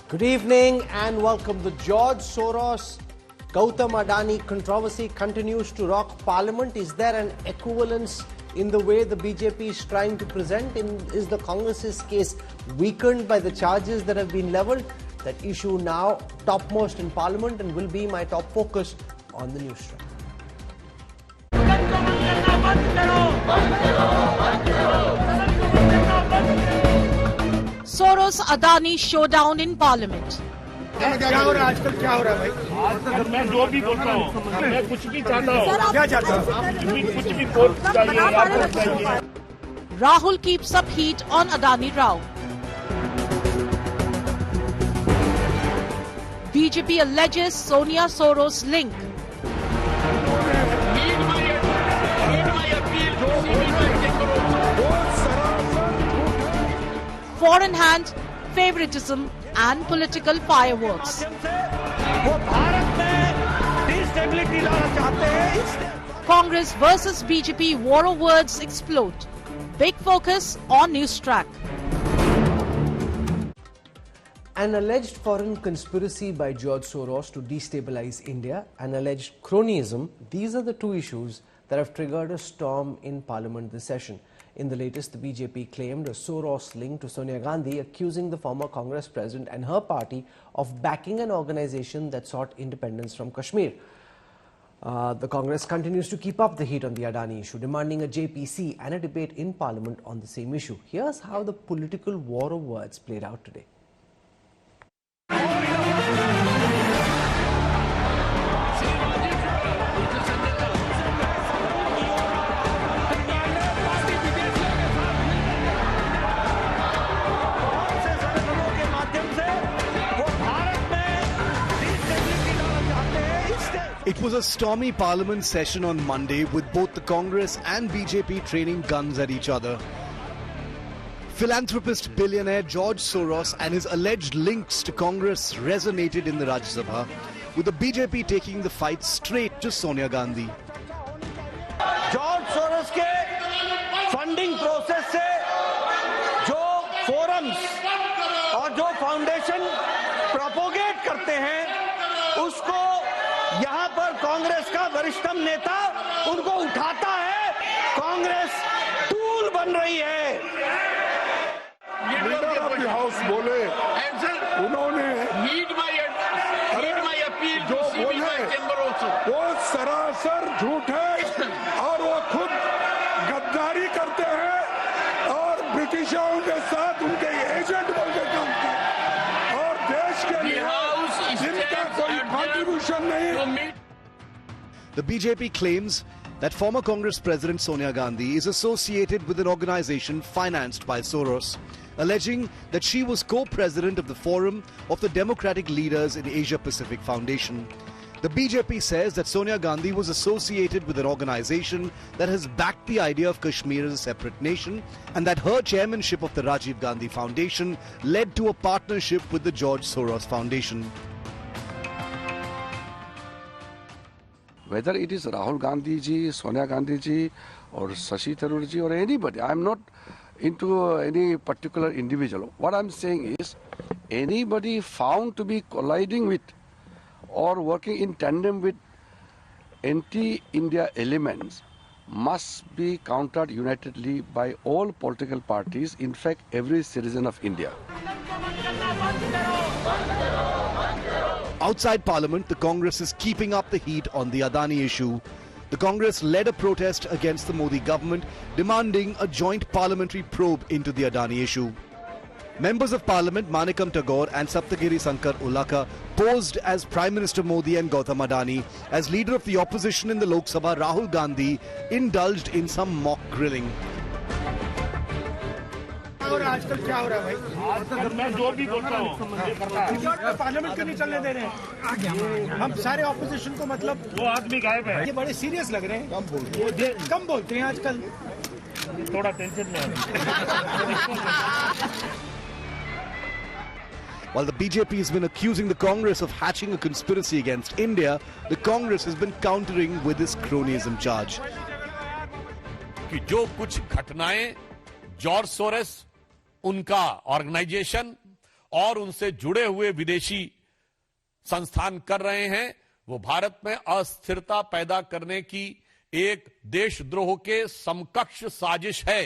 Good evening and welcome. The George Soros Gautam Adani controversy continues to rock Parliament. Is there an equivalence in the way the BJP is trying to present? Is the Congress's case weakened by the charges that have been levelled? That issue now topmost in Parliament and will be my top focus on the NewsTrack. Soros Adani showdown in Parliament. क्या हो रहा है आजकल? क्या हो रहा है भाई? मैं जो भी बोलता हूँ, मैं कुछ भी चाहता हूँ। क्या चाहता हूँ? कुछ भी पोस्ट चाहिए, आपको चाहिए। Rahul keeps up heat on Adani row. BJP alleges Sonia Soros link. Foreign hand, favoritism and political fireworks. Congress versus BJP war of words explode. Big focus on NewsTrack. An alleged foreign conspiracy by George Soros to destabilize India, an alleged cronyism, these are the two issues that have triggered a storm in Parliament this session. In the latest, the BJP claimed a Soros link to Sonia Gandhi, accusing the former Congress president and her party of backing an organization that sought independence from Kashmir. The Congress continues to keep up the heat on the Adani issue, demanding a JPC and a debate in Parliament on the same issue. Here's how the political war of words played out today. It was a stormy Parliament session on Monday with both the Congress and BJP training guns at each other. Philanthropist billionaire George Soros and his alleged links to Congress resonated in the Rajya Sabha, with the BJP taking the fight straight to Sonia Gandhi. George Soros के funding process से जो forums और जो foundation propagate करते हैं उसको यहाँ पर कांग्रेस का वरिष्ठतम नेता उनको उठाता है। कांग्रेस टूल बन रही है। लीडर ऑफ द हाउस बोले, उन्होंने जो बोले वो सरासर झूठ है और वो खुद गद्दारी करते हैं और ब्रिटिशों के साथ उनके एजेंट बनके काम करते हैं और देश के लिए जिनका कोई कंट्रीब्यूशन नहीं। The BJP claims that former Congress President Sonia Gandhi is associated with an organization financed by Soros, alleging that she was co-president of the Forum of the Democratic Leaders in Asia Pacific Foundation. The BJP says that Sonia Gandhi was associated with an organization that has backed the idea of Kashmir as a separate nation, and that her chairmanship of the Rajiv Gandhi Foundation led to a partnership with the George Soros Foundation. Whether it is Rahul Gandhi ji, Sonia Gandhi ji or Shashi Tharoor ji or anybody, I am not into any particular individual. What I am saying is anybody found to be colliding with or working in tandem with anti-India elements must be countered unitedly by all political parties, in fact every citizen of India. Outside Parliament, the Congress is keeping up the heat on the Adani issue. The Congress led a protest against the Modi government, demanding a joint parliamentary probe into the Adani issue. Members of Parliament Manikam Tagore and Saptagiri Sankar Ulaka posed as Prime Minister Modi and Gautam Adani as leader of the opposition in the Lok Sabha. Rahul Gandhi indulged in some mock grilling. आजकल क्या हो रहा है भाई? मैं जो भी बोलता हूँ, पार्लियामेंट क्यों नहीं चलने दे रहे हैं? हम सारे ऑपोजिशन को मतलब वो आदमी गायब है। ये बड़े सीरियस लग रहे हैं। कम बोलते हैं आजकल। थोड़ा टेंशन में है। While the BJP has been accusing the Congress of hatching a conspiracy against India, the Congress has been countering with this cronyism charge. कि जो कुछ घटनाएं जॉर्ज सोरेस, उनका ऑर्गेनाइजेशन और उनसे जुड़े हुए विदेशी संस्थान कर रहे हैं, वो भारत में अस्थिरता पैदा करने की एक देशद्रोह के समकक्ष साजिश है।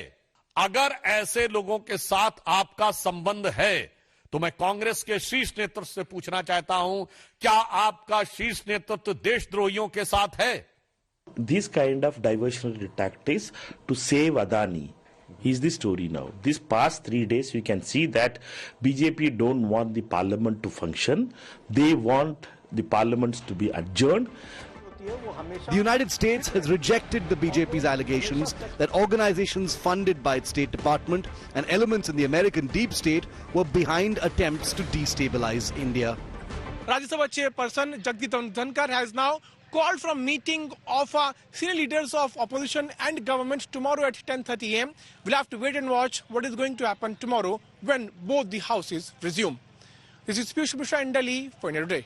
अगर ऐसे लोगों के साथ आपका संबंध है तो मैं कांग्रेस के शीर्ष नेतृत्व से पूछना चाहता हूं, क्या आपका शीर्ष नेतृत्व देशद्रोहियों के साथ है? This kind of diversionary tactics to save Adani is the story now. This past 3 days we can see that BJP don't want the parliament to function. They want the parliaments to be adjourned. The United States has rejected the BJP's allegations that organizations funded by its State Department and elements in the American deep state were behind attempts to destabilize India. Rajya Sabha Chairperson Jagdeep Dhankhar has now called for a meeting of senior leaders of opposition and government tomorrow at 10:30 a.m. We'll have to wait and watch what is going to happen tomorrow when both the houses resume. This is Piyush Mishra in Delhi for India Today.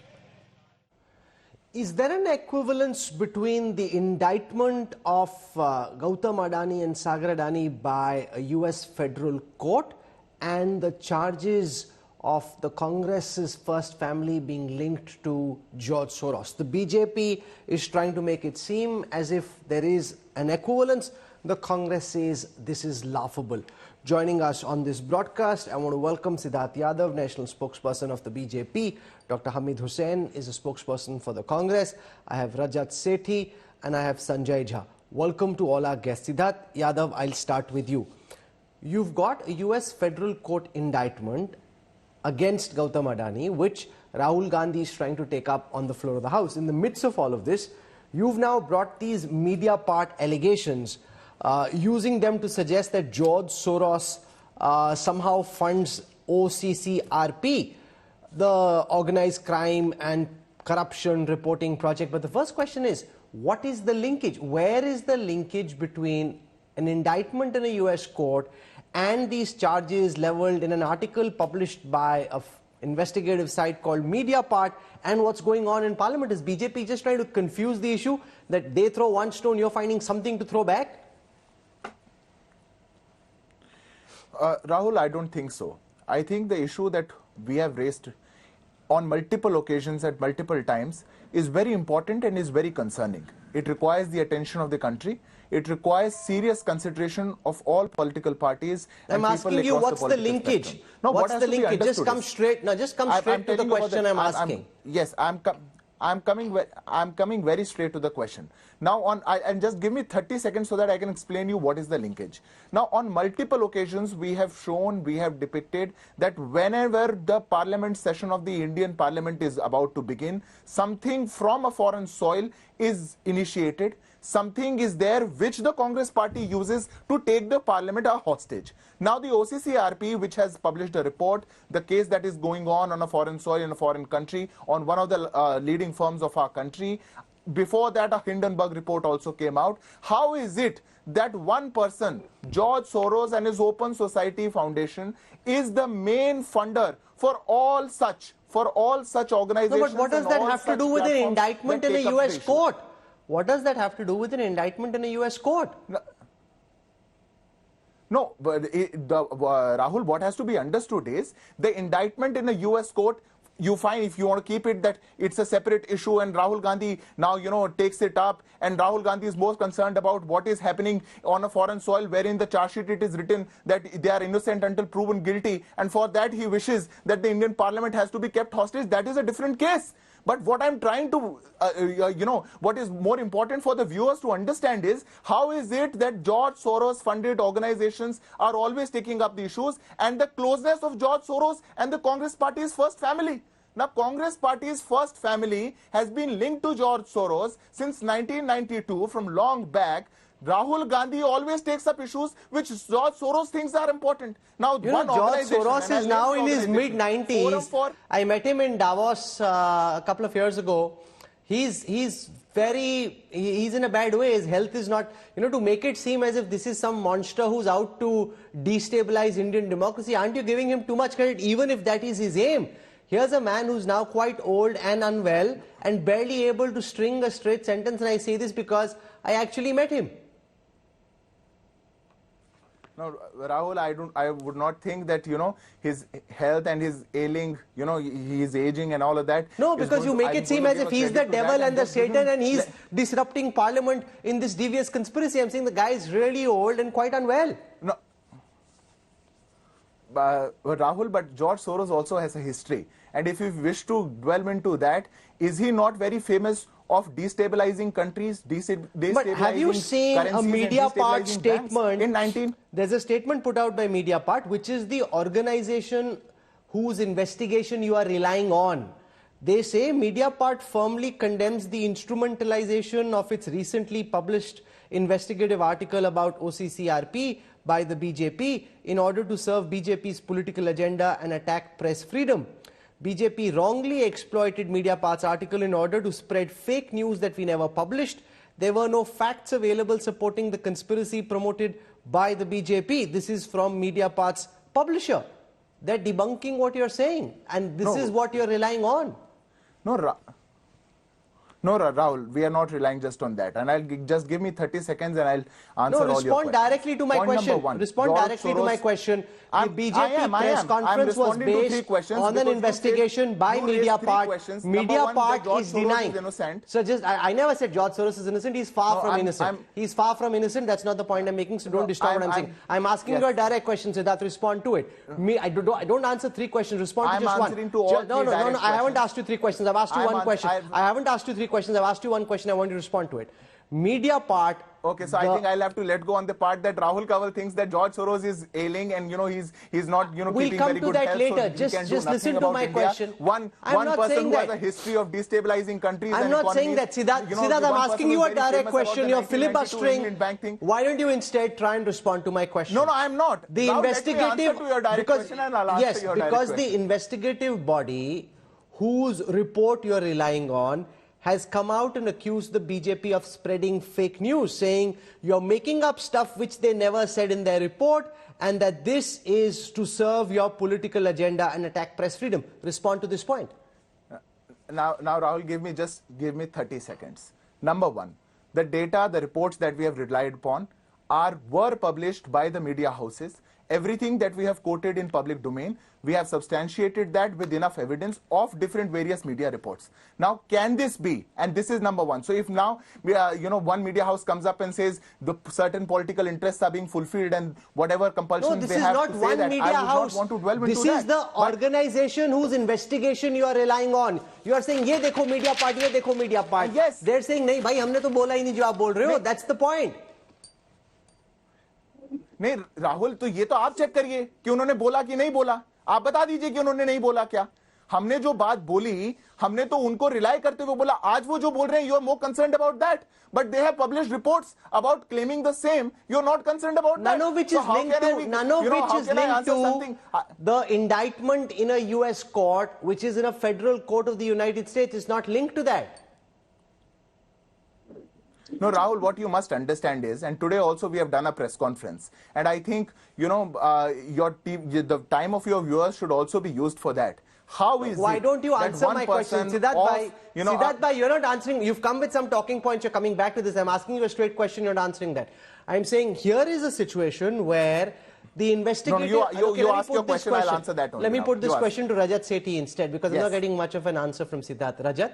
Is there an equivalence between the indictment of Gautam Adani and Sagar Adani by a US federal court and the charges of the Congress's first family being linked to George Soros? The BJP is trying to make it seem as if there is an equivalence. The Congress says this is laughable. Joining us on this broadcast, I want to welcome Siddharth Yadav, national spokesperson of the BJP. Dr. Hamid Hussain is a spokesperson for the Congress. I have Rajat Sethi and I have Sanjay Jha. Welcome to all our guests. Siddharth Yadav, I'll start with you. You've got a US federal court indictment against Gautam Adani, which Rahul Gandhi is trying to take up on the floor of the House. In the midst of all of this, you've now brought these media part allegations, using them to suggest that George Soros somehow funds OCCRP, the Organized Crime and Corruption Reporting Project. But the first question is, what is the linkage? Where is the linkage between an indictment in a US court and these charges leveled in an article published by an investigative site called Mediapart and what's going on in Parliament? Is BJP just trying to confuse the issue that they throw one stone, you're finding something to throw back? Rahul, I don't think so. I think the issue that we have raised on multiple occasions at multiple times is very important and is very concerning. It requires the attention of the country. It requires serious consideration of all political parties. I'm asking you, what's the linkage? No, what's the linkage? Just come straight. No, just come straight to the question I'm asking. Yes, I'm coming very straight to the question. Now, and just give me 30 seconds so that I can explain you what is the linkage. Now, on multiple occasions, we have depicted that whenever the parliament session of the Indian Parliament is about to begin, something from a foreign soil is initiated. Something is there which the Congress party uses to take the parliament a hostage. Now the OCCRP, which has published a report, the case that is going on a foreign soil in a foreign country, on one of the leading firms of our country. Before that, a Hindenburg report also came out. How is it that one person, George Soros and his Open Society Foundation, is the main funder for all such organizations? No, but what does that have to do with an indictment in a US court? What does that have to do with an indictment in a US court? No, but Rahul, what has to be understood is the indictment in a US court, you find, if you want to keep it, that it's a separate issue and Rahul Gandhi now, takes it up, and Rahul Gandhi is most concerned about what is happening on a foreign soil, wherein the charge sheet it is written that they are innocent until proven guilty, and for that he wishes that the Indian Parliament has to be kept hostage. That is a different case. But what I'm trying to, what is more important for the viewers to understand is, how is it that George Soros funded organizations are always taking up the issues, and the closeness of George Soros and the Congress party's first family? Now, Congress party's first family has been linked to George Soros since 1992, from long back. Rahul Gandhi always takes up issues which George Soros thinks are important. Now, George Soros is now in his mid-90s. I met him in Davos a couple of years ago. He's in a bad way. His health is not, to make it seem as if this is some monster who's out to destabilize Indian democracy. Aren't you giving him too much credit, even if that is his aim? Here's a man who's now quite old and unwell and barely able to string a straight sentence, and I say this because I actually met him. No, Rahul, I would not think that, his health and his ailing, he is aging and all of that. No, because you make it seem as if he's the devil and the Satan and he's disrupting parliament in this devious conspiracy. I'm saying the guy is really old and quite unwell. No. Rahul, but George Soros also has a history. And if you wish to delve into that, is he not very famous of destabilizing countries, but have you seen a Mediapart statement? There's a statement put out by Mediapart, which is the organization whose investigation you are relying on. They say Mediapart firmly condemns the instrumentalization of its recently published investigative article about OCCRP by the BJP in order to serve BJP's political agenda and attack press freedom. BJP wrongly exploited Mediapart's article in order to spread fake news that we never published. There were no facts available supporting the conspiracy promoted by the BJP. This is from Mediapart's publisher. They're debunking what you're saying, and this is what you're relying on. No, Rahul, we are not relying just on that. And I'll just give me 30 seconds and I'll answer all your questions. Respond directly to my question. Respond directly to my question. The BJP press conference was based on an investigation by Mediapart. Mediapart is denying. So I never said George Soros is innocent. He's far from innocent. He's far from innocent. That's not the point I'm making. So don't distort what I'm saying. I'm asking you a direct question, Siddharth. Respond to it. I don't answer 3 questions. Respond to just one. I'm answering to all No. I haven't asked you 3 questions. I've asked you one question. I haven't asked you 3 questions. I've asked you one question. I want you to respond to it. Mediapart. Okay, so I think I'll have to let go on the part that Rahul Kanwal thinks that George Soros is ailing and he's not keeping very good health. We'll come to that later. Just listen to my question. One person who has a history of destabilizing countries. I'm not saying that, Siddharth. Siddharth, I'm asking you a direct question. You're filibustering. Why don't you instead try and respond to my question? No, I'm not. The investigative. Because the investigative body whose report you're relying on has come out and accused the BJP of spreading fake news, saying you're making up stuff which they never said in their report, and that this is to serve your political agenda and attack press freedom. Respond to this point. Now, Rahul, give me 30 seconds. Number one, the data, the reports that we have relied upon were published by the media houses. Everything that we have quoted in public domain, we have substantiated that with enough evidence of different various media reports. Now, can this be? And this is number one. So if now, one media house comes up and says the certain political interests are being fulfilled and whatever compulsions they have to say that, I would not want to dwell into that. This is the organization whose investigation you are relying on. You are saying, ye dekho Mediapart, ye dekho Mediapart. Yes. They're saying, nahi bhai, humne to bola hi nahi jo aap bol rahe ho. That's the point. नहीं राहुल, तो ये तो आप check करिए कि उन्होंने बोला कि नहीं बोला. आप बता दीजिए कि उन्होंने नहीं बोला क्या. हमने जो बात बोली, हमने तो उनको रिलाई करते हुए बोला. आज वो जो बोल रहे हैं, you are more concerned about that. But they have published reports about claiming the same. You are not concerned about that. None of which is linked to the indictment in a US court, which is in a federal court of the United States, is not linked to that. No, Rahul, what you must understand is, and today also we have done a press conference, and I think, the time of your viewers should also be used for that. Why don't you answer my question? Siddharth Bhai, you're not answering. You've come with some talking points. You're coming back to this. I'm asking you a straight question. You're not answering that. I'm saying here is a situation where the investigative... No, you ask your question, I'll answer that only. Let me put this question to Rajat Sethi instead, because I'm not getting much of an answer from Siddharth. Rajat,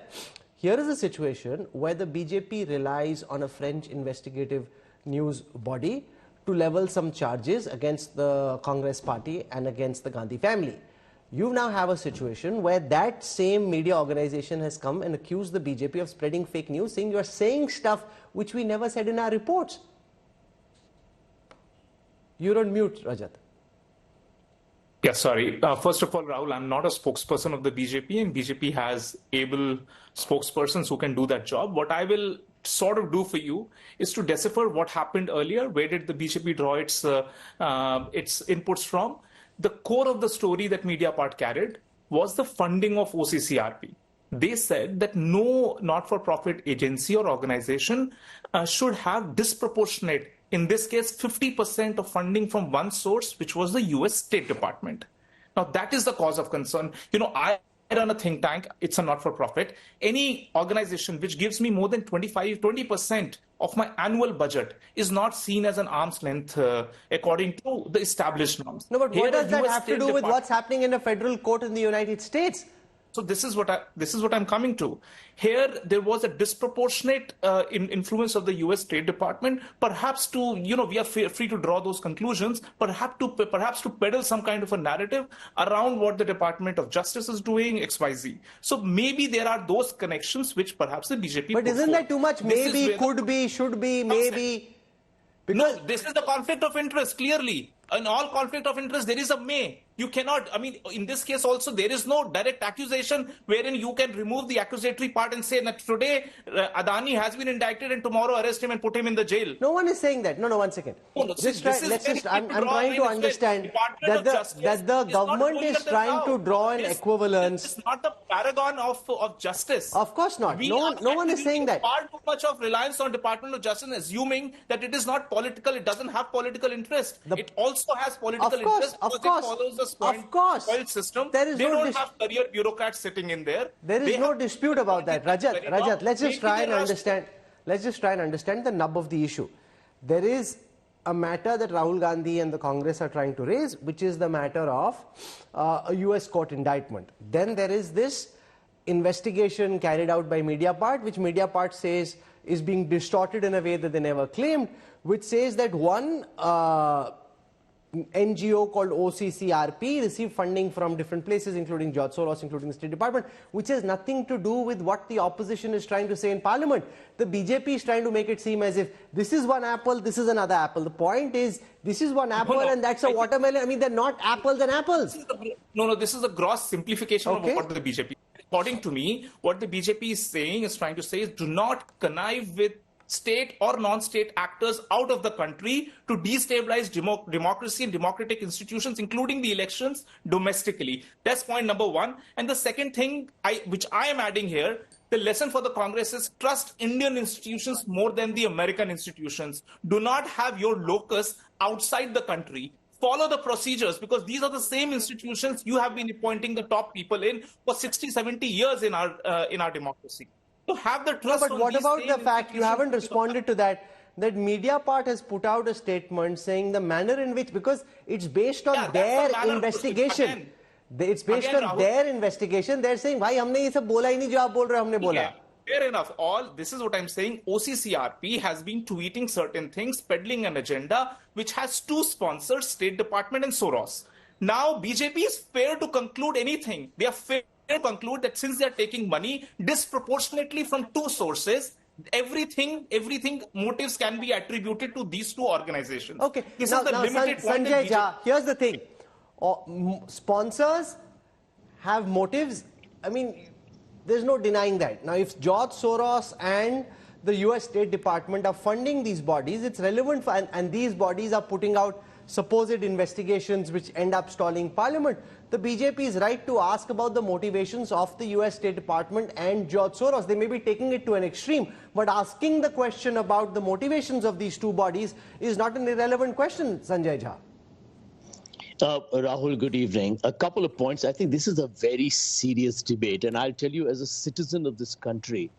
here is a situation where the BJP relies on a French investigative news body to level some charges against the Congress party and against the Gandhi family. You now have a situation where that same media organization has come and accused the BJP of spreading fake news, saying you're saying stuff which we never said in our reports. You're on mute, Rajat. Yeah, sorry. First of all, Rahul, I'm not a spokesperson of the BJP, and BJP has able spokespersons who can do that job. What I will sort of do for you is to decipher what happened earlier. Where did the BJP draw its inputs from? The core of the story that Mediapart carried was the funding of OCCRP. They said that no not-for-profit agency or organization should have disproportionate, in this case, 50% of funding from one source, which was the US State Department. Now, that is the cause of concern. I run a think tank. It's a not-for-profit. Any organization which gives me more than 20% of my annual budget is not seen as an arm's length according to the established norms. No, but what Here, does that US have to State do with Department- what's happening in a federal court in the United States? So this is what I'm coming to. Here, there was a disproportionate influence of the U.S. State Department. Perhaps we are free to draw those conclusions. Perhaps to peddle some kind of a narrative around what the Department of Justice is doing, XYZ. So maybe there are those connections which perhaps the BJP. But isn't that too much? Maybe, could be, should be, maybe. No, this is the conflict of interest. Clearly, in all conflict of interest, there is a may. You cannot, in this case also, there is no direct accusation wherein you can remove the accusatory part and say that today Adani has been indicted and tomorrow arrest him and put him in the jail. No one is saying that. No, 1 second. I'm trying to understand that the government is trying to draw an equivalence. It's not the paragon of justice. Of course not. No one is saying that. Far too much of reliance on Department of Justice, assuming that it is not political, it doesn't have political interest. It also has political interest because it follows the spoiled system. They don't have career bureaucrats sitting in there. There is no dispute about that. Rajat, let's just try and understand. Let's just try and understand the nub of the issue. There is a matter that Rahul Gandhi and the Congress are trying to raise, which is the matter of a US court indictment. Then there is this investigation carried out by Mediapart, which Mediapart says is being distorted in a way that they never claimed, which says that one NGO called OCCRP received funding from different places, including George Soros, including the State Department, which has nothing to do with what the opposition is trying to say in Parliament. The BJP is trying to make it seem as if this is one apple, this is another apple. The point is, this is one apple and that's a watermelon. They're not apples and apples. This is a gross simplification of what the BJP. According to me, what the BJP is trying to say is do not connive with state or non-state actors out of the country to destabilize democracy and democratic institutions, including the elections domestically. That's point number one. And the second thing which I am adding here, the lesson for the Congress is trust Indian institutions more than the American institutions. Do not have your locus outside the country. Follow the procedures because these are the same institutions you have been appointing the top people in for 60, 70 years in our democracy. To have the trust. But what about the fact you haven't responded to that Mediapart has put out a statement saying the manner in which, because it's based on their investigation. It's based on their investigation. They're saying, "Bhai, humne ye sab bola hi nahi, jo aap bol rahe ho, humne bola." Fair enough. This is what I'm saying. OCCRP has been tweeting certain things, peddling an agenda which has two sponsors, State Department and Soros. Now, BJP is fair to conclude anything. They are fair to conclude that since they are taking money disproportionately from two sources, everything motives can be attributed to these two organizations. Okay. This is the limited point. Sanjay Jha, here's the thing. Sponsors have motives. There's no denying that. Now, if George Soros and the US State Department are funding these bodies, it's relevant and these bodies are putting out supposed investigations which end up stalling Parliament. The BJP is right to ask about the motivations of the US State Department and George Soros. They may be taking it to an extreme, but asking the question about the motivations of these two bodies is not an irrelevant question, Sanjay Jha. Rahul, good evening. A couple of points. I think this is a very serious debate, and I'll tell you, as a citizen of this country,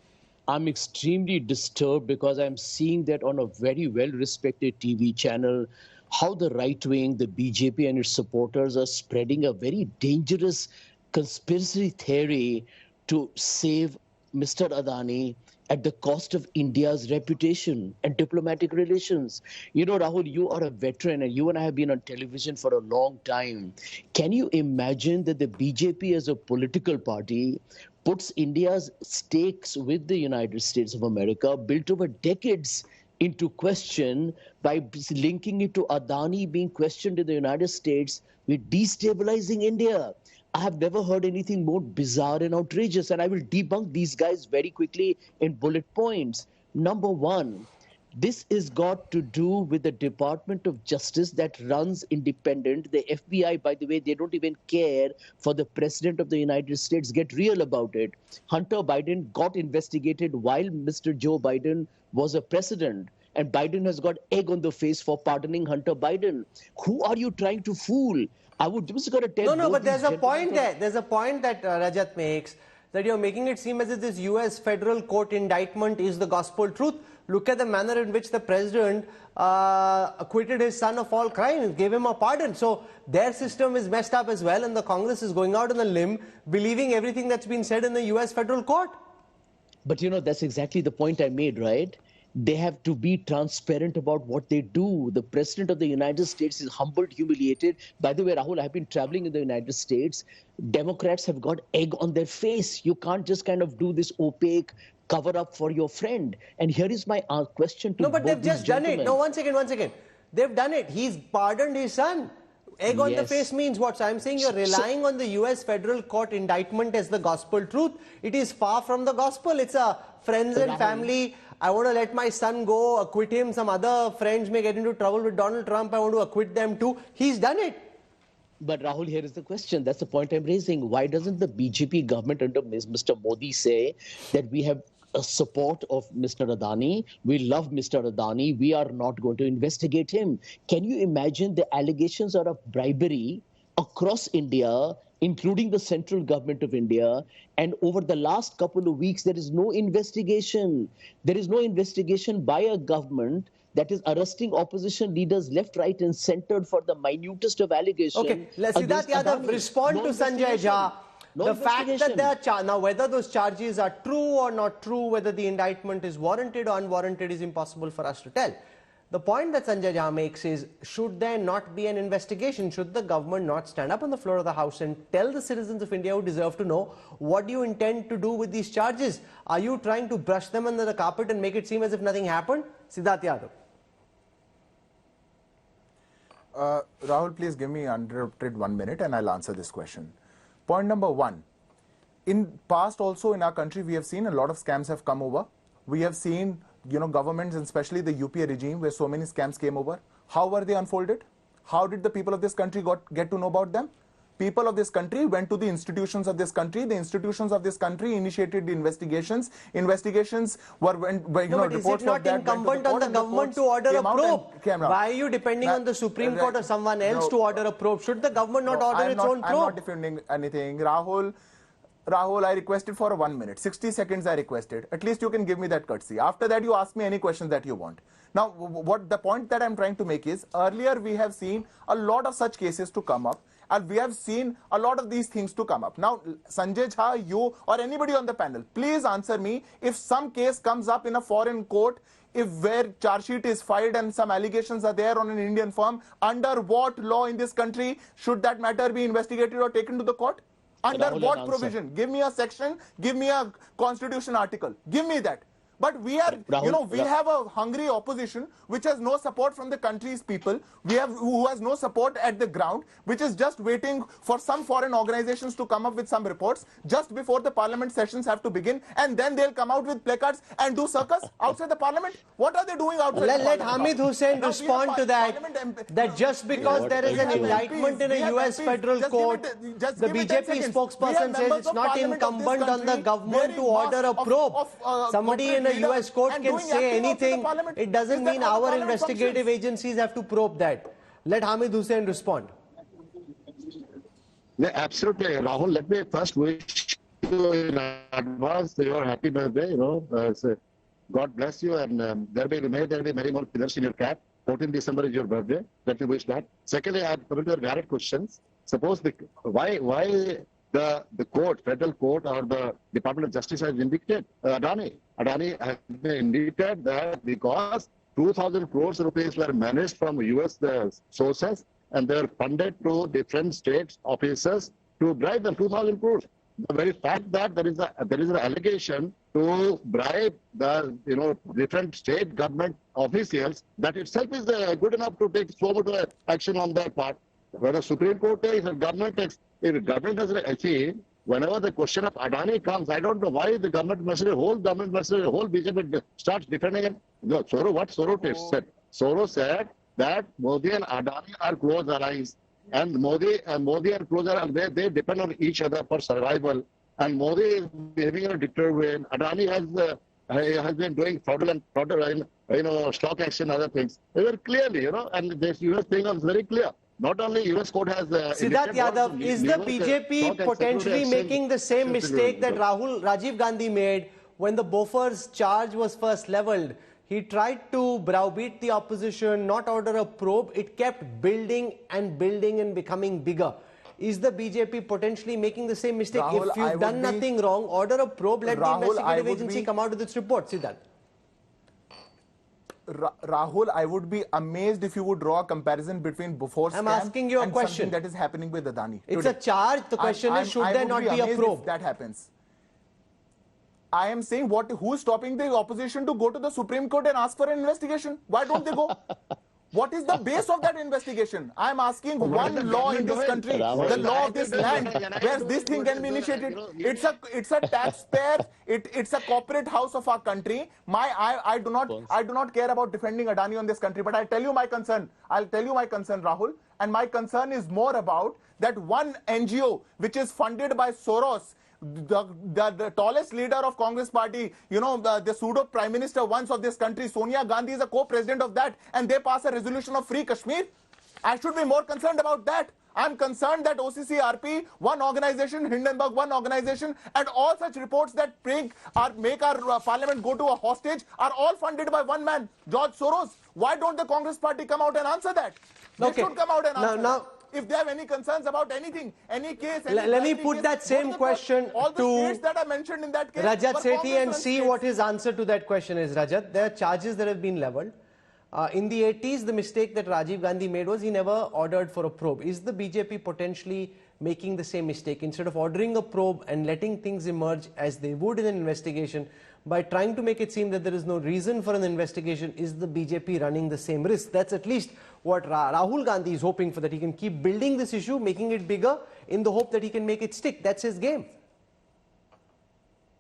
I'm extremely disturbed because I'm seeing that on a very well-respected TV channel, how the right wing, the BJP and its supporters are spreading a very dangerous conspiracy theory to save Mr. Adani at the cost of India's reputation and diplomatic relations. You know, Rahul, you are a veteran and you and I have been on television for a long time. Can you imagine that the BJP as a political party puts India's stakes with the United States of America, built over decades, into question by linking it to Adani being questioned in the United States with destabilizing India? I have never heard anything more bizarre and outrageous, and I will debunk these guys very quickly in bullet points. Number one, this is got to do with the Department of Justice that runs independent. The FBI, by the way, they don't even care for the President of the United States. Get real about it. Hunter Biden got investigated while Mr. Joe Biden was a president. and Biden has got egg on the face for pardoning Hunter Biden. Who are you trying to fool? I would just got to tell. No, but there's a point there. There's a point that Rajat makes, that you're making it seem as if this US federal court indictment is the gospel truth. Look at the manner in which the president acquitted his son of all crimes, gave him a pardon. So their system is messed up as well, and the Congress is going out on a limb, believing everything that's been said in the US federal court. But that's exactly the point I made, right? They have to be transparent about what they do. The President of the United States is humbled, humiliated. By the way, Rahul, I've been traveling in the United States. Democrats have got egg on their face. You can't just kind of do this opaque cover up for your friend. And here is my question to No, but both they've just done it. No, one second. They've done it. He's pardoned his son. Egg on the face means what? So I'm saying you're relying on the US federal court indictment as the gospel truth. It is far from the gospel. It's a friends and family. I want to let my son go, acquit him. Some other friends may get into trouble with Donald Trump. I want to acquit them too. He's done it. But Rahul, here is the question. That's the point I'm raising. Why doesn't the BJP government under Mr. Modi say that we have a support of Mr. Adani? We love Mr. Adani. We are not going to investigate him. Can you imagine the allegations are of bribery across India, including the central government of India, and over the last couple of weeks, there is no investigation. There is no investigation by a government that is arresting opposition leaders left, right, and centered for the minutest of allegations. Okay, let Siddharth Yadav respond to Sanjay Jha. The fact that they are now, whether those charges are true or not true, whether the indictment is warranted or unwarranted, is impossible for us to tell. The point that Sanjay Jha makes is, should there not be an investigation? Should the government not stand up on the floor of the House and tell the citizens of India who deserve to know, what do you intend to do with these charges? Are you trying to brush them under the carpet and make it seem as if nothing happened? Siddharth Yadav. Rahul, please give me uninterrupted 1 minute and I'll answer this question. Point number one, in past also in our country, we have seen a lot of scams have come over. We have seen, governments, and especially the UPA regime, where so many scams came over. How were they unfolded? How did the people of this country get to know about them? People of this country went to the institutions of this country. The institutions of this country initiated the investigations. Investigations were but is it not incumbent on the government to order a probe? Why are you depending on the Supreme Court or someone else to order a probe? Should the government not order its own probe? I'm not defending anything. Rahul, I requested for 1 minute. 60 seconds I requested. At least you can give me that courtesy. After that, you ask me any questions that you want. Now, what the point that I'm trying to make is, earlier we have seen a lot of such cases to come up. And we have seen a lot of these things to come up. Now, Sanjay Jha, you or anybody on the panel, please answer me. If some case comes up in a foreign court, where charge sheet is filed and some allegations are there on an Indian firm, under what law in this country should that matter be investigated or taken to the court? Under what provision? Give me a section, give me a constitution article. Give me that. But we are, we have a hungry opposition which has no support from the country's people. Who has no support at the ground, which is just waiting for some foreign organizations to come up with some reports just before the parliament sessions have to begin, and then they'll come out with placards and do circus outside the parliament. What are they doing outside? Let Hamid Hussain respond to that. That just because there is an indictment in a US federal court, the BJP spokesperson says it's not incumbent on the government to order a probe. Somebody in a US court can say anything. It doesn't mean our investigative agencies have to probe that. Let Hamid Hussain respond. Yeah, absolutely, Rahul. Let me first wish you in advance your happy birthday. God bless you, and may there be many more pillars in your cap. 14 December is your birthday. Let me wish that. Secondly, I have coming to your direct questions. Suppose why the court, federal court, or the Department of Justice has indicted Adani. Adani has been indicted that because 2,000 crores rupees were managed from US sources, and they were funded to different state officers to bribe them 2,000 crores. The very fact that there is an allegation to bribe the different state government officials, that itself is good enough to take so much action on their part. Whether Supreme Court takes or government takes, if government doesn't achieve, whenever the question of Adani comes, I don't know why the government whole BJP starts defending him. No, what Soros said? Soros said that Modi and Adani are close allies, and Modi and close allies, they depend on each other for survival. And Modi is behaving in a dictatorial way. Adani has been doing fraudulent stock exchange, other things. They were clearly, and the US thing was very clear. Not only US court has... Siddharth Yadav, is the BJP potentially making the same mistake that Rajiv Gandhi made when the Bofors charge was first levelled? He tried to browbeat the opposition, not order a probe. It kept building and building and becoming bigger. Is the BJP potentially making the same mistake? Rahul, if you've done nothing wrong, order a probe, let the investigative agency come out with its report. Siddharth. Rahul, I would be amazed if you would draw a comparison between Bofor's I'm asking you a question. Something that is happening with Adani. It's a charge. The question is, should there not be a probe? If that happens. I am saying, who is stopping the opposition to go to the Supreme Court and ask for an investigation? Why don't they go? What is the base of that investigation? I am asking one law in this country, the law of this land, where this thing can be initiated. It's a taxpayer, it's a corporate house of our country. I do not care about defending Adani on this country, but I'll tell you my concern. Rahul, and my concern is more about that one NGO which is funded by Soros, the tallest leader of Congress party, the pseudo prime minister once of this country, Sonia Gandhi, is a co-president of that, and they pass a resolution of free Kashmir. I should be more concerned about that. I'm concerned that OCCRP, one organization, Hindenburg, one organization, and all such reports that make our parliament go to a hostage are all funded by one man, George Soros. Why don't the Congress party come out and answer that? They should come out and answer that. If they have any concerns about anything, any case... Let me put that same question all the states that are mentioned in that case... Rajat Sethi and see what his answer to that question is, Rajat. There are charges that have been levelled. In the 80s, the mistake that Rajiv Gandhi made was he never ordered for a probe. Is the BJP potentially making the same mistake? Instead of ordering a probe and letting things emerge as they would in an investigation, by trying to make it seem that there is no reason for an investigation, is the BJP running the same risk? That's at least what Rahul Gandhi is hoping for, that he can keep building this issue, making it bigger in the hope that he can make it stick. That's his game.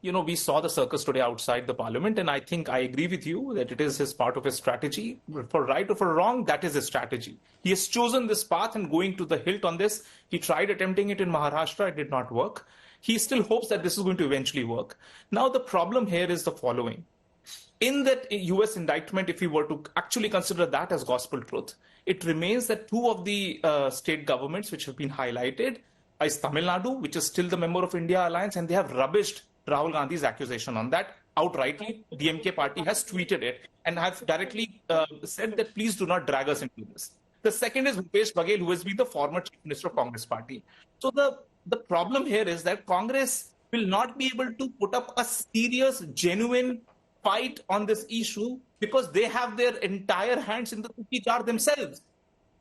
We saw the circus today outside the parliament, and I think I agree with you that it is his part of his strategy. For right or for wrong, that is his strategy. He has chosen this path and going to the hilt on this. He tried attempting it in Maharashtra. It did not work. He still hopes that this is going to eventually work. Now, the problem here is the following. In that US indictment, if we were to actually consider that as gospel truth, it remains that two of the state governments which have been highlighted is Tamil Nadu, which is still the member of India Alliance, and they have rubbished Rahul Gandhi's accusation on that outrightly. DMK party has tweeted it and have directly said that please do not drag us into this. The second is Bhupesh Baghel, who has been the former chief minister of Congress party. So the problem here is that Congress will not be able to put up a serious, genuine fight on this issue because they have their entire hands in the cookie jar themselves.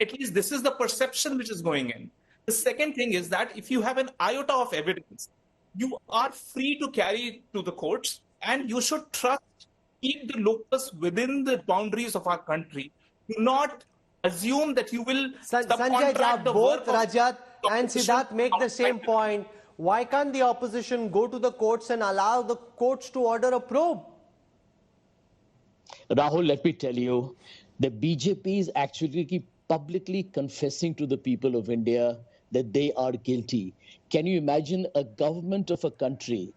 At least this is the perception which is going in. The second thing is that if you have an iota of evidence, you are free to carry it to the courts, and you should keep the locus within the boundaries of our country. Do not assume that you will Sanjay, both Rajat and Siddharth make the same point. Why can't the opposition go to the courts and allow the courts to order a probe? Rahul, let me tell you, the BJP is actually publicly confessing to the people of India that they are guilty. Can you imagine a government of a country?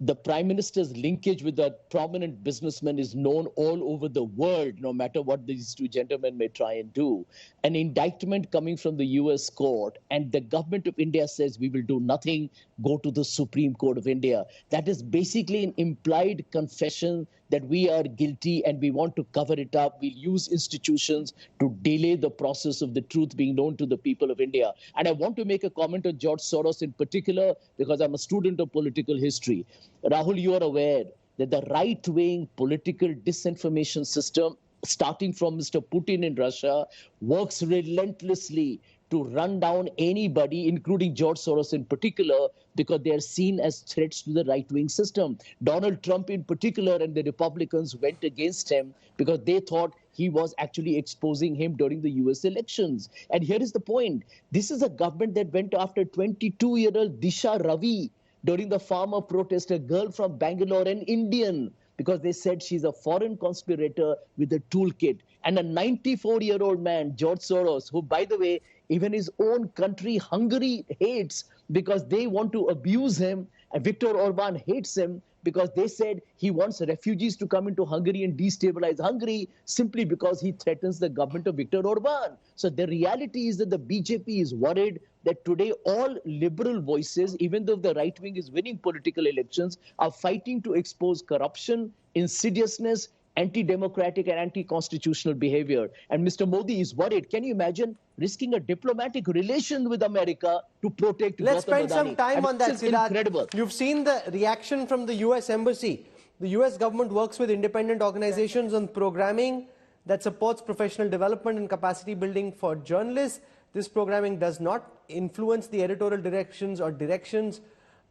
The Prime Minister's linkage with a prominent businessman is known all over the world, no matter what these two gentlemen may try and do. An indictment coming from the US court, and the government of India says we will do nothing, go to the Supreme Court of India. That is basically an implied confession that we are guilty and we want to cover it up. We'll use institutions to delay the process of the truth being known to the people of India. And I want to make a comment on George Soros in particular, because I'm a student of political history. Rahul, you are aware that the right-wing political disinformation system, starting from Mr. Putin in Russia, works relentlessly to run down anybody, including George Soros in particular, because they are seen as threats to the right-wing system. Donald Trump in particular and the Republicans went against him because they thought he was actually exposing him during the US elections. And here is the point. This is a government that went after 22-year-old Disha Ravi during the farmer protest, a girl from Bangalore, an Indian, because they said she's a foreign conspirator with a toolkit. And a 94-year-old man, George Soros, who, by the way, even his own country, Hungary, hates because they want to abuse him. And Viktor Orban hates him because they said he wants refugees to come into Hungary and destabilize Hungary simply because he threatens the government of Viktor Orban. So the reality is that the BJP is worried that today all liberal voices, even though the right wing is winning political elections, are fighting to expose corruption, insidiousness, anti-democratic and anti-constitutional behavior. And Mr. Modi is worried. Can you imagine risking a diplomatic relation with America to protect Let's Gautam spend some Adani? time on that, Siddharth. Incredible. You've seen the reaction from the US Embassy. The US government works with independent organizations on programming that supports professional development and capacity building for journalists. This programming does not influence the editorial decisions or directions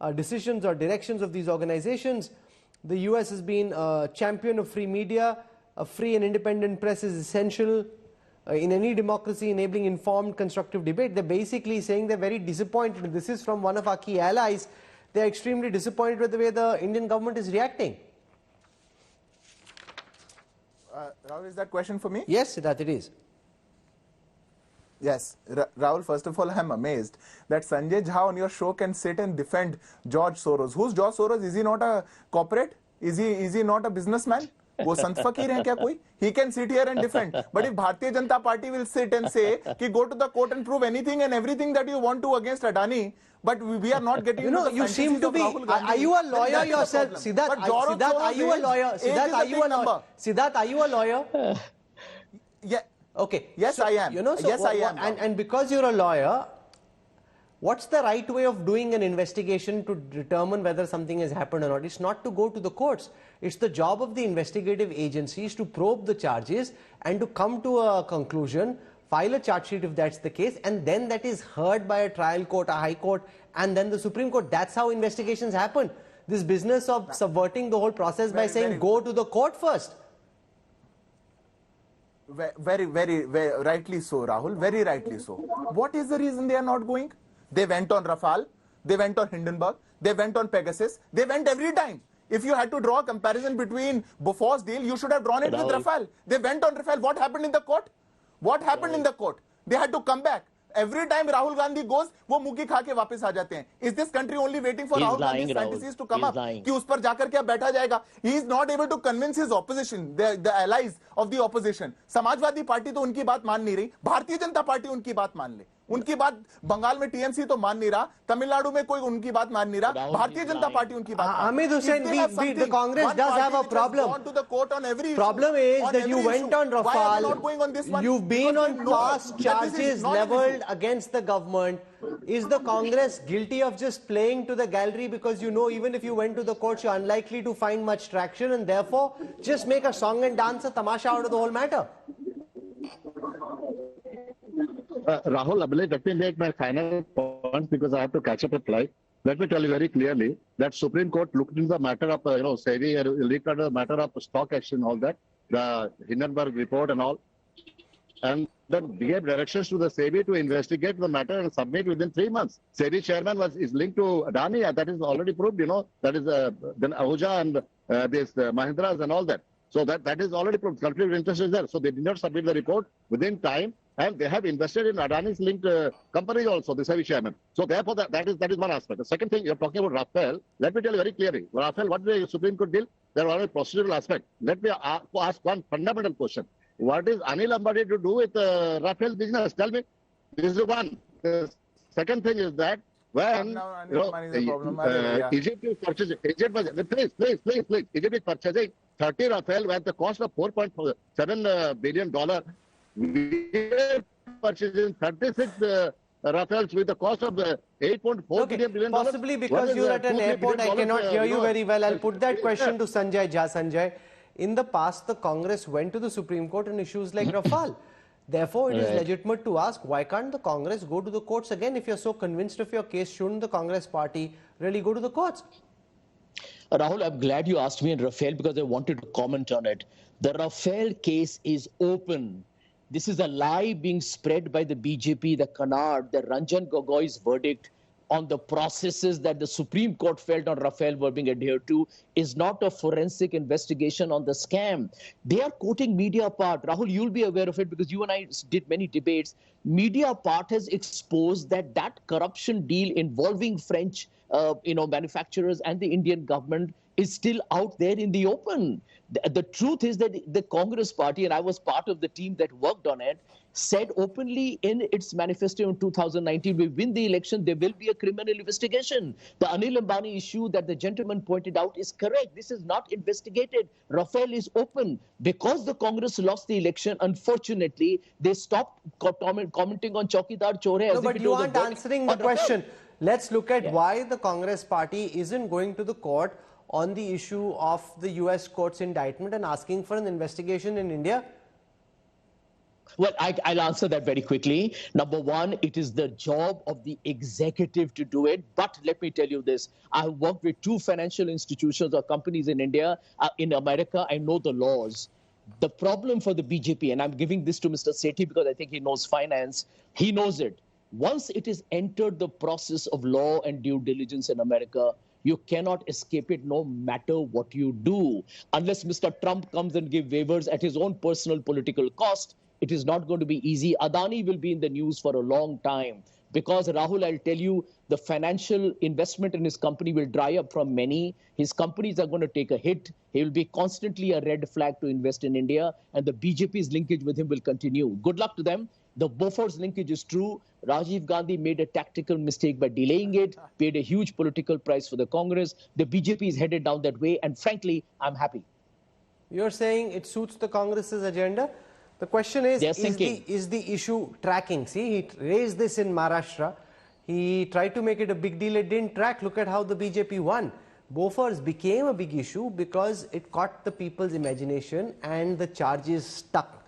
of these organizations. The US has been a champion of free media. A free and independent press is essential in any democracy, enabling informed, constructive debate. They're basically saying they're very disappointed. This is from one of our key allies. They're extremely disappointed with the way the Indian government is reacting. Rahul, is that question for me? Yes, Siddharth, it is. Yes, Rahul, first of all, I'm amazed that Sanjay Jha on your show can sit and defend George Soros. Who's George Soros? Is he not a corporate? Is he not a businessman? वो संत फकीर हैं क्या कोई? He can sit here and defend. But if Bharatiya Janata Party will sit and say कि go to the court and prove anything and everything that you want to against Adani, but we are not getting. You know, you seem to be. Are you a lawyer yourself, Siddharth? Siddharth, are you a lawyer? Siddharth, are you a lawyer? Siddharth, are you a lawyer? Yeah. Okay. Yes, so, I am. You know, so yes, I am. And because you're a lawyer, what's the right way of doing an investigation to determine whether something has happened or not? It's not to go to the courts. It's the job of the investigative agencies to probe the charges and to come to a conclusion, file a charge sheet if that's the case, and then that is heard by a trial court, a high court, and then the Supreme Court. That's how investigations happen. This business of subverting the whole process by saying go to the court first. Very rightly so, Rahul. Very rightly so. What is the reason they are not going? They went on Rafale, they went on Hindenburg, they went on Pegasus, they went every time. If you had to draw a comparison between Bofor's deal, you should have drawn it with Rafale. They went on Rafale. What happened in the court? What happened in the court? They had to come back. Every time Rahul Gandhi goes, वो मुक्की खा के वापस आ जाते हैं. Is this country only waiting for Rahul Gandhi's fantasies to come up? कि उस पर जाकर क्या बैठा जाएगा? He is not able to convince his opposition, the allies of the opposition. Samajwadi party तो उनकी बात मान नहीं रही. भारतीय जनता पार्टी उनकी बात मान ले. उनकी बात बंगाल में टीएमसी तो मान नहीं रहा, तमिलनाडु में कोई उनकी बात मान नहीं रहा, भारतीय जनता पार्टी उनकी बात Hamid Hussain, the Congress does have a problem. Problem is that you went on Rafale, you've been on past charges leveled against the government. Is the Congress guilty of just playing to the gallery because you know even if you went to the courts you're unlikely to find much traction and therefore just make a song and dance a tamasha out of the whole matter? Rahul, let me make my final point because I have to catch up a flight. Let me tell you very clearly that Supreme Court looked into the matter of, SEBI, looked at the matter of stock action, all that, the Hindenburg report and all, and then gave directions to the SEBI to investigate the matter and submit within 3 months. SEBI chairman is linked to Adani, and that is already proved, that is then Ahuja and this Mahindras and all that. So that is already proved. Conflict of interest is there. So they did not submit the report within time. And they have invested in Adani's linked companies also, the SEBI chairman. So therefore, that is one aspect. The second thing, you're talking about Rafale. Let me tell you very clearly. Rafale, what did the Supreme Court deal? There are only procedural aspect. Let me ask one fundamental question. What is Anil Ambani to do with Rafale business? Tell me. This is one. The second thing is that when Egypt is purchasing, please, Egypt is purchasing 30 Rafale at the cost of $4.7 billion. We are purchasing 36 Rafales with the cost of $8.4 billion. Possibly because you're at an airport, I cannot hear you very well. I'll put that question to Sanjay Jha. Sanjay, in the past, the Congress went to the Supreme Court on issues like Rafale. Therefore, it is legitimate to ask, why can't the Congress go to the courts again? If you're so convinced of your case, shouldn't the Congress party really go to the courts? Rahul, I'm glad you asked me on Rafale because I wanted to comment on it. The Rafale case is open. This is a lie being spread by the BJP, the canard, the Ranjan Gogoi's verdict on the processes that the Supreme Court felt on Rafale were being adhered to is not a forensic investigation on the scam. They are quoting Mediapart. Rahul, you'll be aware of it because you and I did many debates. Mediapart has exposed that corruption deal involving French manufacturers and the Indian government is still out there in the open. The truth is that the Congress party, and I was part of the team that worked on it, said openly in its manifesto in 2019, we win the election, there will be a criminal investigation. The Anil Ambani issue that the gentleman pointed out is correct. This is not investigated. Rafale is open. Because the Congress lost the election, unfortunately, they stopped commenting on Chaukidar Chore. No, but you aren't answering the question. Let's look at why the Congress party isn't going to the court on the issue of the US court's indictment and asking for an investigation in India. Well, I'll answer that very quickly. Number one, it is the job of the executive to do it. But let me tell you this. I've worked with 2 financial institutions or companies in India. In America, I know the laws. The problem for the BJP, and I'm giving this to Mr. Sethi because I think he knows finance, he knows it. Once it is entered the process of law and due diligence in America, you cannot escape it no matter what you do. Unless Mr. Trump comes and gives waivers at his own personal political cost, it is not going to be easy. Adani will be in the news for a long time because, Rahul, I'll tell you, the financial investment in his company will dry up from many. His companies are going to take a hit. He will be constantly a red flag to invest in India, and the BJP's linkage with him will continue. Good luck to them. The Bofors linkage is true. Rajiv Gandhi made a tactical mistake by delaying it, paid a huge political price for the Congress. The BJP is headed down that way, and frankly, I'm happy. You're saying it suits the Congress's agenda? The question is the issue tracking? See, he raised this in Maharashtra. He tried to make it a big deal. It didn't track. Look at how the BJP won. Bofors became a big issue because it caught the people's imagination and the charges stuck.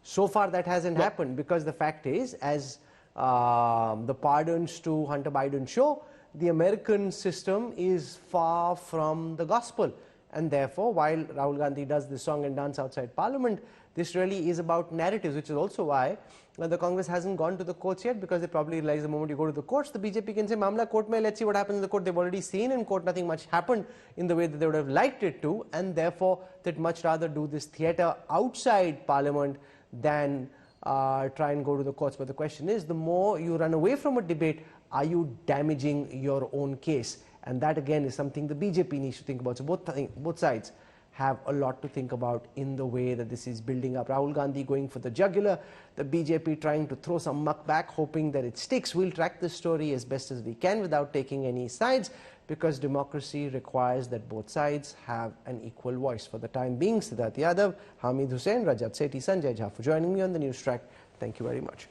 So far, that hasn't happened because the fact is, as the pardons to Hunter Biden show, the American system is far from the gospel. And therefore, while Rahul Gandhi does this song and dance outside Parliament, this really is about narratives, which is also why the Congress hasn't gone to the courts yet, because they probably realize the moment you go to the courts, the BJP can say, Mamla court mein, let's see what happens in the court. They've already seen in court nothing much happened in the way that they would have liked it to, and therefore they'd much rather do this theatre outside Parliament than try and go to the courts. But the question is, the more you run away from a debate, are you damaging your own case? And that again is something the BJP needs to think about. So both sides have a lot to think about in the way that this is building up. Rahul Gandhi going for the jugular, the BJP trying to throw some muck back, hoping that it sticks. We'll track this story as best as we can without taking any sides, because democracy requires that both sides have an equal voice. For the time being, Siddharth Yadav, Hamid Hussain, Rajat Sethi, Sanjay Jha for joining me on the NewsTrack. Thank you very much.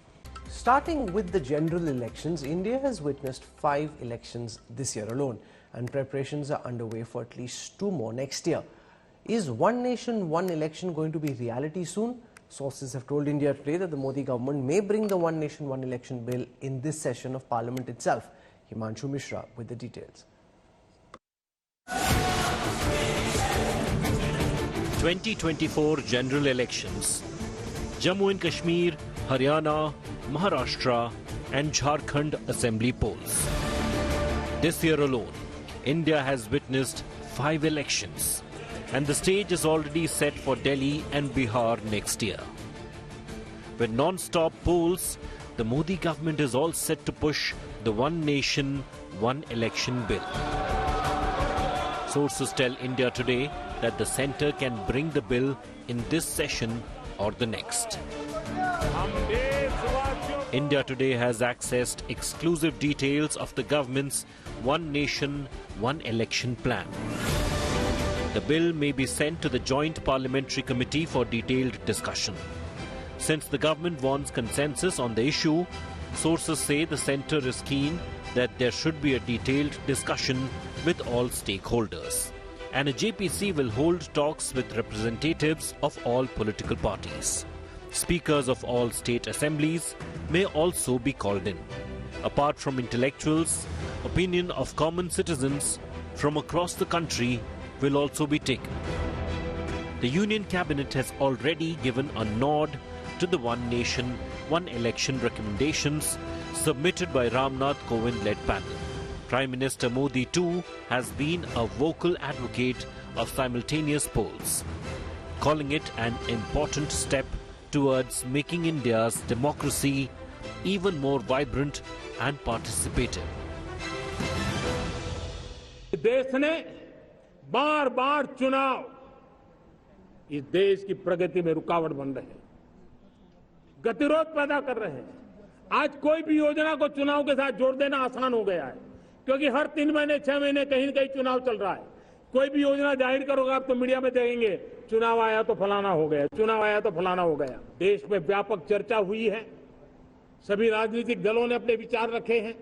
Starting with the general elections, India has witnessed 5 elections this year alone, and preparations are underway for at least 2 more next year. Is one nation, one election going to be reality soon? Sources have told India today that the Modi government may bring the one nation, one election bill in this session of Parliament itself. Himanshu Mishra with the details. 2024 general elections. Jammu and Kashmir, Haryana, Maharashtra and Jharkhand assembly polls. This year alone, India has witnessed 5 elections, and the stage is already set for Delhi and Bihar next year. With non-stop polls, the Modi government is all set to push the one nation, one election bill. Sources tell India Today that the centre can bring the bill in this session or the next. India Today has accessed exclusive details of the government's One Nation, One Election plan. The bill may be sent to the Joint Parliamentary Committee for detailed discussion. Since the government wants consensus on the issue, sources say the centre is keen that there should be a detailed discussion with all stakeholders. And a JPC will hold talks with representatives of all political parties. Speakers of all state assemblies may also be called in. Apart from intellectuals, opinion of common citizens from across the country will also be taken. The Union Cabinet has already given a nod to the One Nation, One Election recommendations submitted by Ramnath Kovind-led panel. Prime Minister Modi too has been a vocal advocate of simultaneous polls, calling it an important step towards making India's democracy even more vibrant and participative. देश ने बार बार चुनाव इस देश की प्रगति में रुकावट बन रहे हैं, गतिरोध पैदा कर रहे हैं। आज कोई भी योजना को चुनाव के साथ जोड़ देना आसान हो गया है, क्योंकि हर 3 महीने 6 महीने कहीं न कहीं चुनाव चल रहा है। कोई भी योजना जाहिर करोगे आप तो मीडिया में देखेंगे, चुनाव आया तो फलाना हो गया, चुनाव आया तो फलाना हो गया। देश में व्यापक चर्चा हुई है, सभी राजनीतिक दलों ने अपने विचार रखे हैं।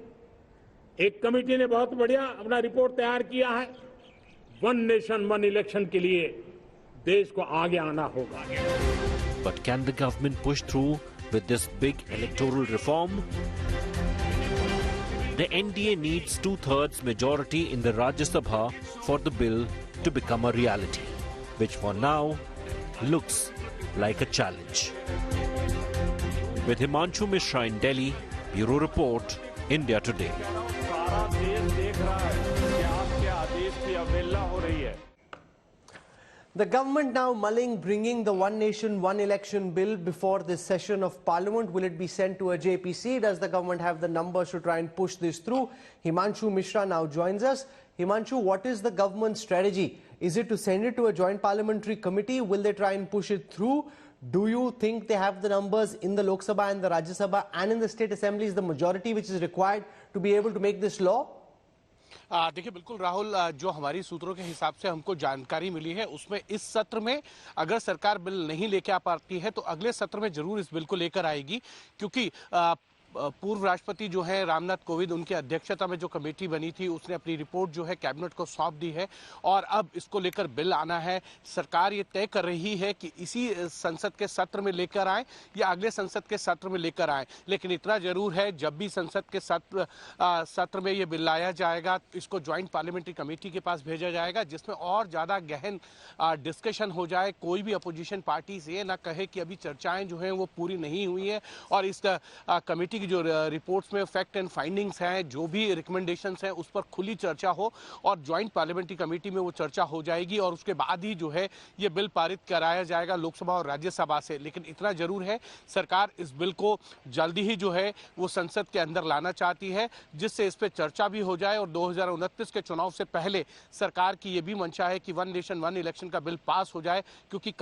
एक कमेटी ने बहुत बढ़िया अपना रिपोर्ट तैयार किया है। वन नेशन वन इलेक्शन के लिए देश को आगे आना होगा। But can the government push through with this big electoral reform? The NDA needs 2/3 majority in the Rajya Sabha for the bill to become a reality, which for now looks like a challenge. With Himanshu Mishra in Delhi, Bureau Report, India Today. The government now mulling bringing the One Nation, One Election bill before this session of Parliament. Will it be sent to a JPC? Does the government have the numbers to try and push this through? Himanshu Mishra now joins us. Himanshu, what is the government's strategy? Is it to send it to a joint parliamentary committee? Will they try and push it through? Do you think they have the numbers in the Lok Sabha and the Rajya Sabha and in the state assemblies, the majority which is required to be able to make this law? देखिए बिल्कुल राहुल, जो हमारी सूत्रों के हिसाब से हमको जानकारी मिली है उसमें इस सत्र में अगर सरकार बिल नहीं लेके आ पाती है तो अगले सत्र में जरूर इस बिल को लेकर आएगी, क्योंकि पूर्व राष्ट्रपति जो है रामनाथ कोविंद, उनकी अध्यक्षता में जो कमेटी बनी थी उसने अपनी रिपोर्ट जो है कैबिनेट को सौंप दी है और अब इसको लेकर बिल आना है। सरकार ये तय कर रही है कि इसी संसद के सत्र में लेकर आए या अगले संसद के सत्र में लेकर आए, लेकिन इतना जरूर है जब भी संसद के सत्र में ये बिल लाया जाएगा इसको ज्वाइंट पार्लियामेंट्री कमेटी के पास भेजा जाएगा, जिसमें और ज़्यादा गहन डिस्कशन हो जाए। कोई भी अपोजिशन पार्टी से ये ना कहे कि अभी चर्चाएँ जो हैं वो पूरी नहीं हुई हैं और इस कमेटी जो रिपोर्ट्स में फैक्ट एंड फाइंडिंग्स हैं, जो भी रिकमेंडेशंस हैं उस पर खुली चर्चा हो और ज्वाइंट पार्लियामेंट्री कमेटी में वो चर्चा हो जाएगी और उसके बाद ही जो है ये बिल पारित कराया जाएगा लोकसभा और राज्यसभा से। लेकिन इतना जरूर है सरकार इस बिल को जल्दी ही जो है वो संसद के अंदर लाना चाहती है, जिससे इस पर चर्चा भी हो जाए और 2029 के चुनाव से पहले सरकार की ये भी मंशा है कि वन नेशन वन इलेक्शन का बिल पास हो जाए, क्योंकि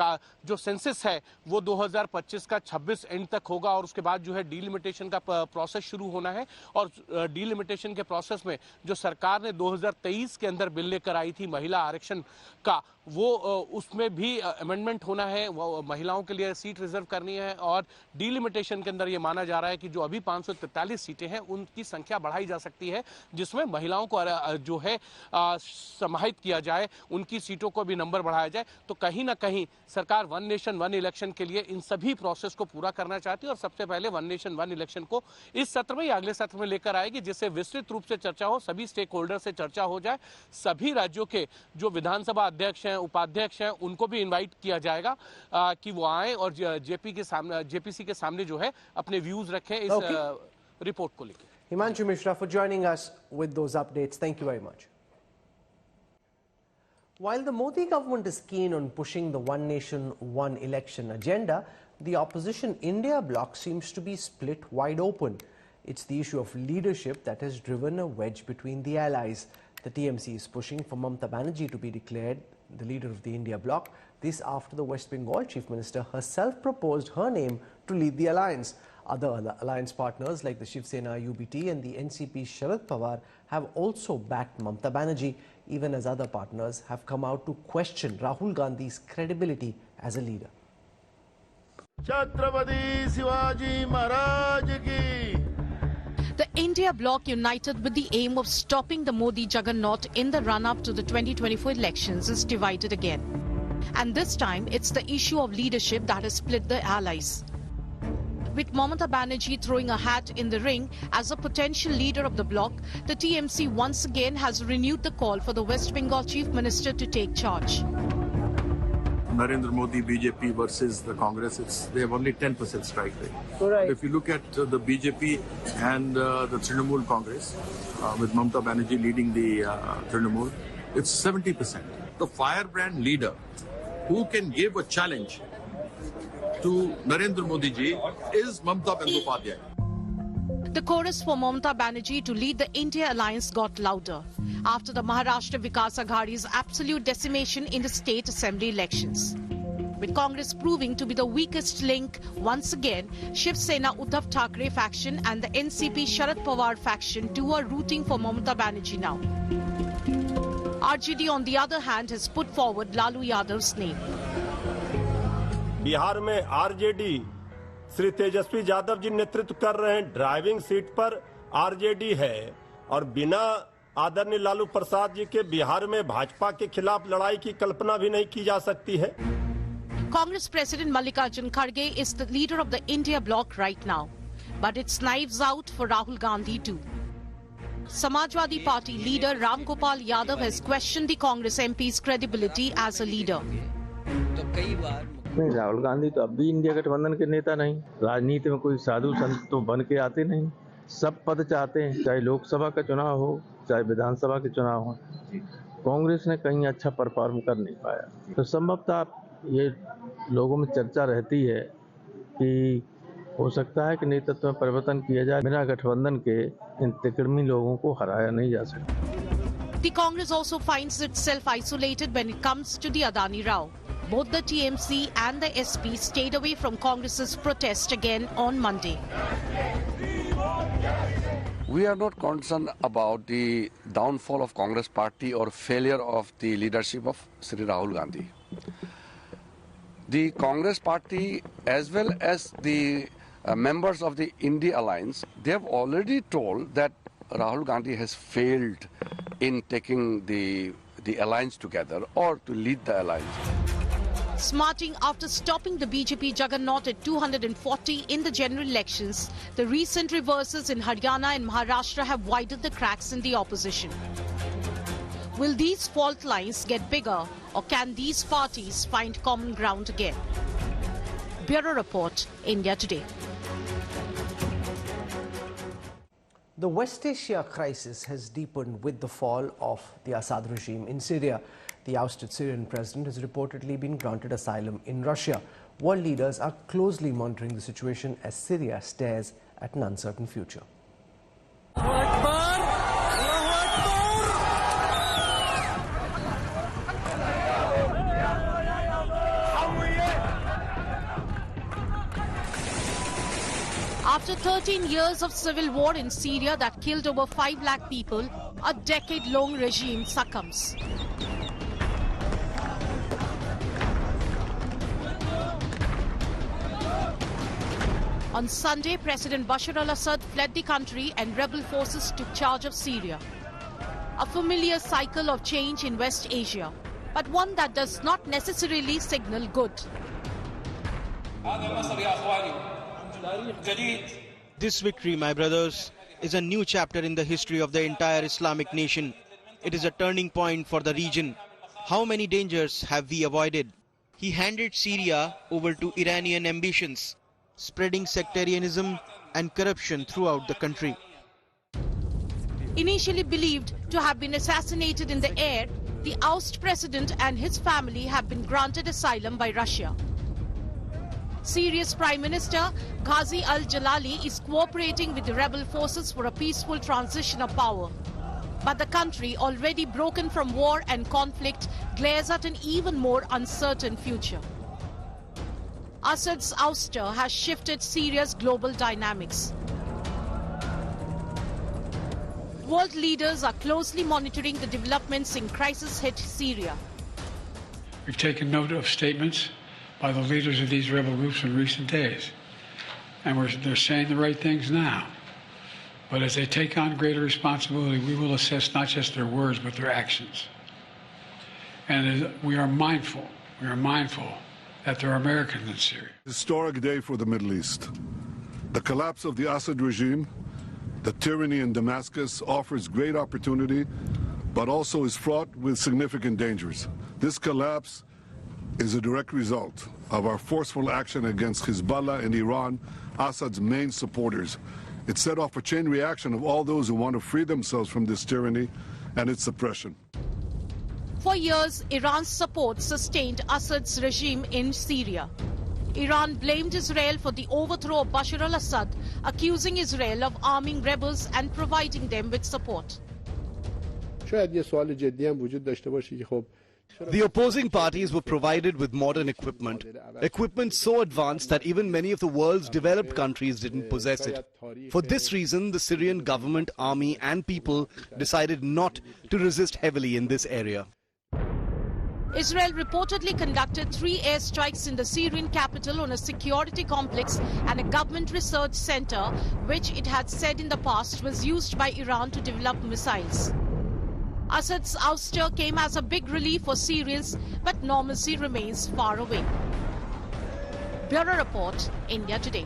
जो सेंसस है वो 2025 का 26 एंड तक होगा और उसके बाद जो है डीलिमिटेशन का प्रोसेस शुरू होना है और डीलिमिटेशन के प्रोसेस में जो सरकार ने 2023 के अंदर बिल लेकर आई थी महिला आरक्षण का, वो उसमें भी अमेंडमेंट होना है, वो महिलाओं के लिए सीट रिजर्व करनी है और डीलिमिटेशन के अंदर ये माना जा रहा है कि जो अभी 543 सीटें हैं उनकी संख्या बढ़ाई जा सकती है, जिसमें महिलाओं को जो है समाहित किया जाए, उनकी सीटों को भी नंबर बढ़ाया जाए। तो कहीं ना कहीं सरकार वन नेशन वन इलेक्शन के लिए इन सभी प्रोसेस को पूरा करना चाहती है और सबसे पहले वन नेशन वन इलेक्शन को इस सत्र में या अगले सत्र में लेकर आएगी, जिससे विस्तृत रूप से चर्चा हो, सभी स्टेक होल्डर से चर्चा हो जाए, सभी राज्यों के जो विधानसभा अध्यक्ष हैं उपाध्यक्ष हैं उनको भी इनवाइट किया जाएगा कि वो आए और जेपीसी के सामने जो है अपने व्यूज रखें इस रिपोर्ट को लेकर। Himanshu Mishra for joining us with those updates. Thank you very much. While the Modi government is keen on pushing the One Nation, One Election agenda, the opposition India bloc seems to be split wide open. It's the issue of leadership that has driven a wedge between the allies. The TMC is pushing for Mamata Banerjee to be declared the leader of the India bloc. This after the West Bengal Chief Minister herself proposed her name to lead the alliance. Other alliance partners like the Shiv Sena UBT and the NCP Sharad Pawar have also backed Mamata Banerjee, even as other partners have come out to question Rahul Gandhi's credibility as a leader. Chhatrapati Shivaji Maharaj ki. The India bloc united with the aim of stopping the Modi juggernaut in the run-up to the 2024 elections is divided again. And this time, it's the issue of leadership that has split the allies. With Mamata Banerjee throwing a hat in the ring as a potential leader of the bloc, the TMC once again has renewed the call for the West Bengal Chief Minister to take charge. Narendra Modi, BJP versus the Congress, they have only 10% strike rate. Right. If you look at the BJP and the Trinamool Congress, with Mamata Banerjee leading the Trinamool, it's 70%. The firebrand leader who can give a challenge to Narendra Modi ji is Mamata Banerjee. The chorus for Mamata Banerjee to lead the India alliance got louder after the Maharashtra Vikas Aghadi's absolute decimation in the state assembly elections. With Congress proving to be the weakest link once again, Shiv Sena Uddhav Thackeray faction and the NCP Sharad Pawar faction too are rooting for Mamata Banerjee now. RJD on the other hand has put forward Lalu Yadav's name. Bihar में RJD Shri Tejashwi Yadav ji नेतृत्व कर रहे हैं। Driving seat पर RJD है और बिना आदरणीय लालू प्रसाद जी के बिहार में भाजपा के खिलाफ लड़ाई की कल्पना भी नहीं की जा सकती है। Congress President Mallikarjun Kharge is the leader of the India Bloc right now, but it's knives out for Rahul Gandhi too. Samajwadi Party leader Ram Gopal Yadav has questioned the Congress MP's credibility as a leader. नहीं, राहुल गांधी तो अब भी India गठबंधन के नेता नहीं। राजनीति में कोई साधु संत तो बन के आते नहीं। सब पद चाहते हैं, चाहे लोकसभा का चुनाव हो चाहे विधानसभा के चुनाव हो। कांग्रेस ने कहीं अच्छा परफॉर्म कर नहीं पाया, तो संभवतः ये लोगों में चर्चा रहती है कि हो सकता है कि नेतृत्व में परिवर्तन किया जाए। बिना गठबंधन के इन तिकड़मी लोगों को हराया नहीं जा सकता। The Congress also finds itself isolated when it comes to the Adani row. Both the TMC and the SP stayed away from Congress's protest again on Monday. We are not concerned about the downfall of Congress party or failure of the leadership of Sri Rahul Gandhi. The Congress party as well as the members of the India alliance, they have already told that Rahul Gandhi has failed in taking the alliance together or to lead the alliance. Smarting after stopping the BJP juggernaut at 240 in the general elections, the recent reverses in Haryana and Maharashtra have widened the cracks in the opposition. Will these fault lines get bigger, or can these parties find common ground again? Bureau Report, India Today. The West Asia crisis has deepened with the fall of the Assad regime in Syria. The ousted Syrian president has reportedly been granted asylum in Russia. World leaders are closely monitoring the situation as Syria stares at an uncertain future. After 13 years of civil war in Syria that killed over 5 lakh people, a decade-long regime succumbs. On Sunday, President Bashar al-Assad fled the country and rebel forces took charge of Syria. A familiar cycle of change in West Asia, but one that does not necessarily signal good. This victory, my brothers, is a new chapter in the history of the entire Islamic nation. It is a turning point for the region. How many dangers have we avoided? He handed Syria over to Iranian ambitions, spreading sectarianism and corruption throughout the country. Initially believed to have been assassinated in the air, the ousted president and his family have been granted asylum by Russia. Syria's Prime Minister Ghazi al-Jalali is cooperating with the rebel forces for a peaceful transition of power. But the country, already broken from war and conflict, glares at an even more uncertain future. Assad's ouster has shifted Syria's global dynamics. World leaders are closely monitoring the developments in crisis-hit Syria. We've taken note of statements by the leaders of these rebel groups in recent days, and they're saying the right things now. But as they take on greater responsibility, we will assess not just their words, but their actions. And we are mindful that there are Americans in Syria. Historic day for the Middle East. The collapse of the Assad regime, the tyranny in Damascus offers great opportunity, but also is fraught with significant dangers. This collapse is a direct result of our forceful action against Hezbollah and Iran, Assad's main supporters. It set off a chain reaction of all those who want to free themselves from this tyranny and its oppression. For years, Iran's support sustained Assad's regime in Syria. Iran blamed Israel for the overthrow of Bashar al-Assad, accusing Israel of arming rebels and providing them with support. The opposing parties were provided with modern equipment so advanced that even many of the world's developed countries didn't possess it. For this reason, the Syrian government, army and people decided not to resist heavily in this area. Israel reportedly conducted 3 airstrikes in the Syrian capital on a security complex and a government research center, which it had said in the past was used by Iran to develop missiles. Assad's ouster came as a big relief for Syrians, but normalcy remains far away. Bureau Report, India Today.